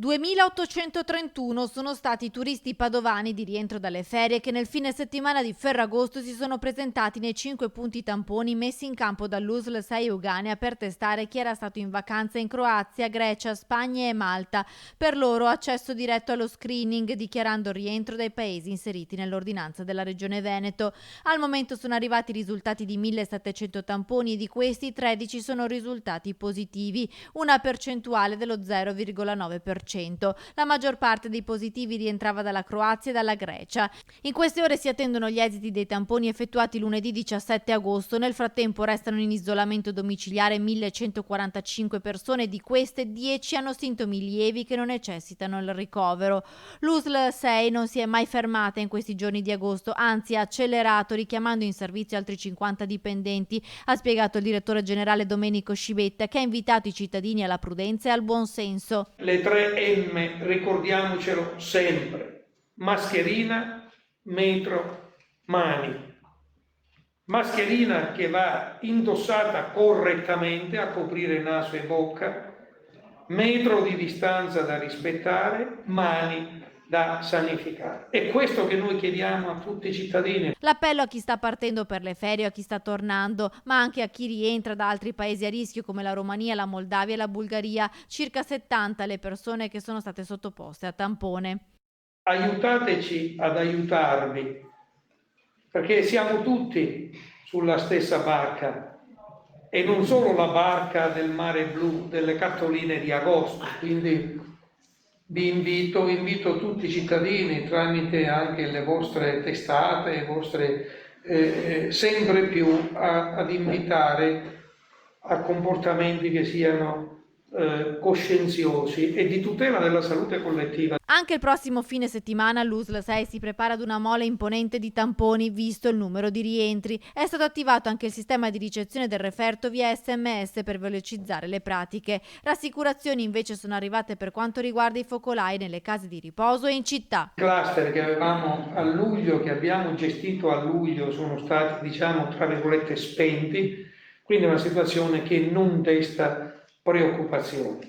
2.831 sono stati i turisti padovani di rientro dalle ferie che nel fine settimana di Ferragosto si sono presentati nei 5 punti tamponi messi in campo dall'USL 6 Euganea per testare chi era stato in vacanza in Croazia, Grecia, Spagna e Malta. Per loro accesso diretto allo screening, dichiarando rientro dai paesi inseriti nell'ordinanza della Regione Veneto. Al momento sono arrivati i risultati di 1.700 tamponi e di questi 13 sono risultati positivi, una percentuale dello 0,9%. La maggior parte dei positivi rientrava dalla Croazia e dalla Grecia. In queste ore si attendono gli esiti dei tamponi effettuati lunedì 17 agosto. Nel frattempo restano in isolamento domiciliare 1.145 persone, di queste 10 hanno sintomi lievi che non necessitano il ricovero. L'USL 6 non si è mai fermata in questi giorni di agosto, anzi ha accelerato richiamando in servizio altri 50 dipendenti, ha spiegato il direttore generale Domenico Scibetta, che ha invitato i cittadini alla prudenza e al buonsenso. Le 3 M, ricordiamocelo sempre: mascherina, metro, mani. Mascherina che va indossata correttamente a coprire naso e bocca, metro di distanza da rispettare, mani da sanificare. È questo che noi chiediamo a tutti i cittadini. L'appello a chi sta partendo per le ferie o a chi sta tornando, ma anche a chi rientra da altri paesi a rischio come la Romania, la Moldavia e la Bulgaria. Circa 70 le persone che sono state sottoposte a tampone. Aiutateci ad aiutarvi, perché siamo tutti sulla stessa barca e non solo la barca del mare blu, delle cartoline di agosto. Quindi vi invito tutti i cittadini, tramite anche le vostre testate, sempre più ad invitare a comportamenti che siano coscienziosi e di tutela della salute collettiva. Anche il prossimo fine settimana l'USL 6 si prepara ad una mole imponente di tamponi, visto il numero di rientri. È stato attivato anche il sistema di ricezione del referto via SMS per velocizzare le pratiche. Rassicurazioni invece sono arrivate per quanto riguarda i focolai nelle case di riposo e in città. I cluster che avevamo a luglio, che abbiamo gestito a luglio, sono stati, diciamo, tra virgolette, spenti, quindi è una situazione che non desta preoccupazioni.